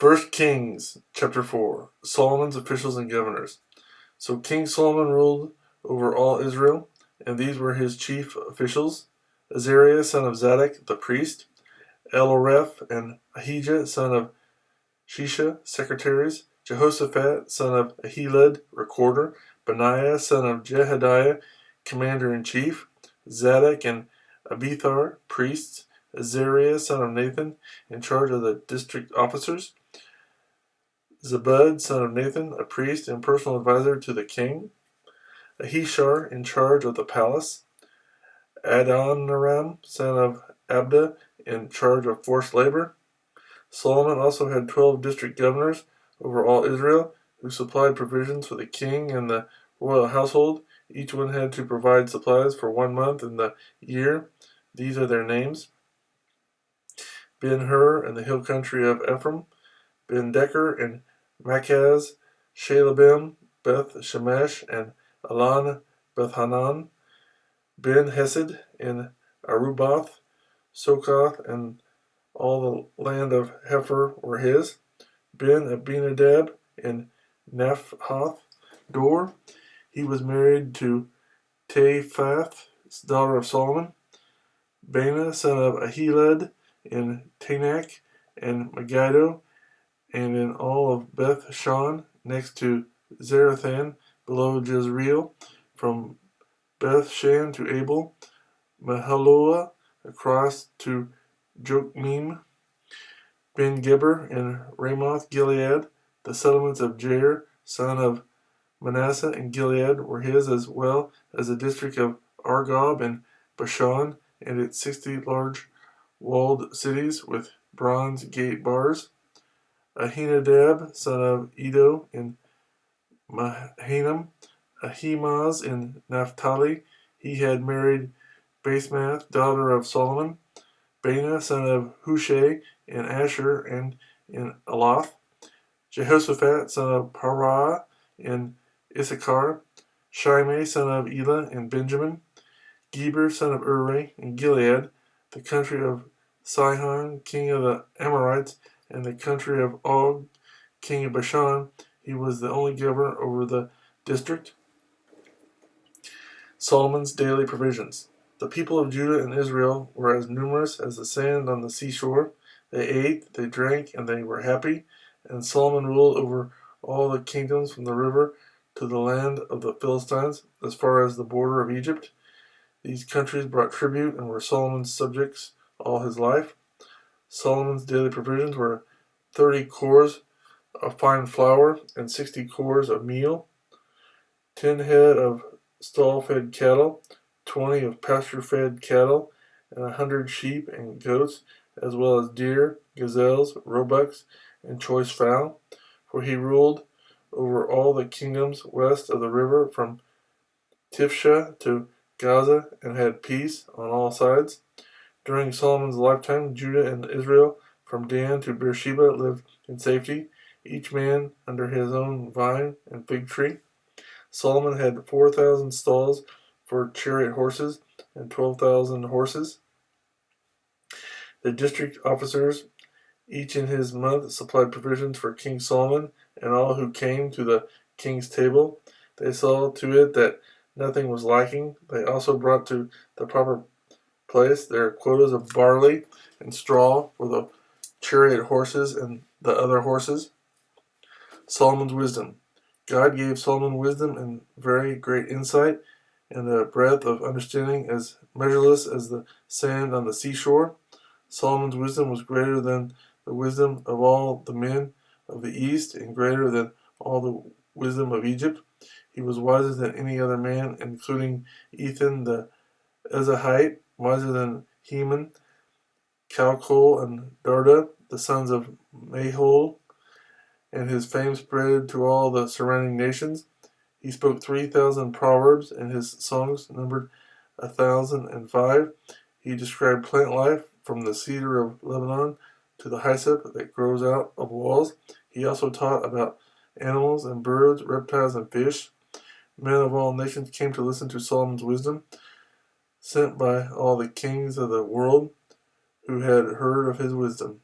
First Kings chapter 4. Solomon's officials and governors. So King Solomon ruled over all Israel, and these were his chief officials: Azariah son of Zadok the priest, Eloreph and Ahijah son of Shisha secretaries, Jehoshaphat son of Ahilud recorder, Benaiah son of Jehoiada commander-in-chief, Zadok and Abithar priests, Azariah son of Nathan in charge of the district officers, Zabud, son of Nathan, a priest and personal advisor to the king, Ahishar, in charge of the palace, Adoniram, son of Abda, in charge of forced labor. Solomon also had 12 district governors over all Israel, who supplied provisions for the king and the royal household. Each one had to provide supplies for 1 month in the year. These are their names: Ben-Hur in the hill country of Ephraim, Ben-Decker in Makaz, Shalabim, Beth Shemesh, and Alan Beth-Hanan, Ben-Hesed in Aruboth, Sokoth, and all the land of Hepher were his, Ben-Abinadab in Naphhath Dor. He was married to Taphath, daughter of Solomon, Bana, son of Ahilud, in Tanakh and Megiddo, and in all of Beth Shan, next to Zarathan, below Jezreel, from Beth Shan to Abel, Mahaloah, across to Jokmeam, Ben-Geber in Ramoth Gilead. The settlements of Jair, son of Manasseh in Gilead, were his, as well as the district of Argob in Bashan, and its 60 large walled cities with bronze gate bars. Ahinadab, son of Edo in Mahanaim, Ahimaaz in Naphtali. He had married Basemath, daughter of Solomon, Bana, son of Hushai in Asher and in Aloth, Jehoshaphat, son of Parah in Issachar, Shimei, son of Elah in Benjamin, Geber, son of Uri in Gilead, the country of Sihon, king of the Amorites, and the country of Og, king of Bashan. He was the only governor over the district. Solomon's daily provisions. The people of Judah and Israel were as numerous as the sand on the seashore. They ate, they drank, and they were happy. And Solomon ruled over all the kingdoms from the river to the land of the Philistines, as far as the border of Egypt. These countries brought tribute and were Solomon's subjects all his life. Solomon's daily provisions were 30 cores of fine flour and 60 cores of meal, 10 head of stall-fed cattle, 20 of pasture-fed cattle, and 100 sheep and goats, as well as deer, gazelles, roebucks, and choice fowl. For he ruled over all the kingdoms west of the river from Tifsha to Gaza, and had peace on all sides. During Solomon's lifetime, Judah and Israel, from Dan to Beersheba, lived in safety, each man under his own vine and fig tree. Solomon had 4,000 stalls for chariot horses and 12,000 horses. The district officers, each in his month, supplied provisions for King Solomon and all who came to the king's table. They saw to it that nothing was lacking. They also brought to the proper place their quotas of barley and straw for the chariot horses and the other horses. Solomon's wisdom. God gave Solomon wisdom and very great insight, and a breadth of understanding as measureless as the sand on the seashore. Solomon's wisdom was greater than the wisdom of all the men of the East, and greater than all the wisdom of Egypt. He was wiser than any other man, including Ethan the Ezahite, wiser than Heman, Calcol, and Darda, the sons of Mahol, and his fame spread to all the surrounding nations. He spoke 3,000 proverbs, and his songs numbered 1,005. He described plant life from the cedar of Lebanon to the hyssop that grows out of walls. He also taught about animals and birds, reptiles and fish. Men of all nations came to listen to Solomon's wisdom, sent by all the kings of the world who had heard of his wisdom.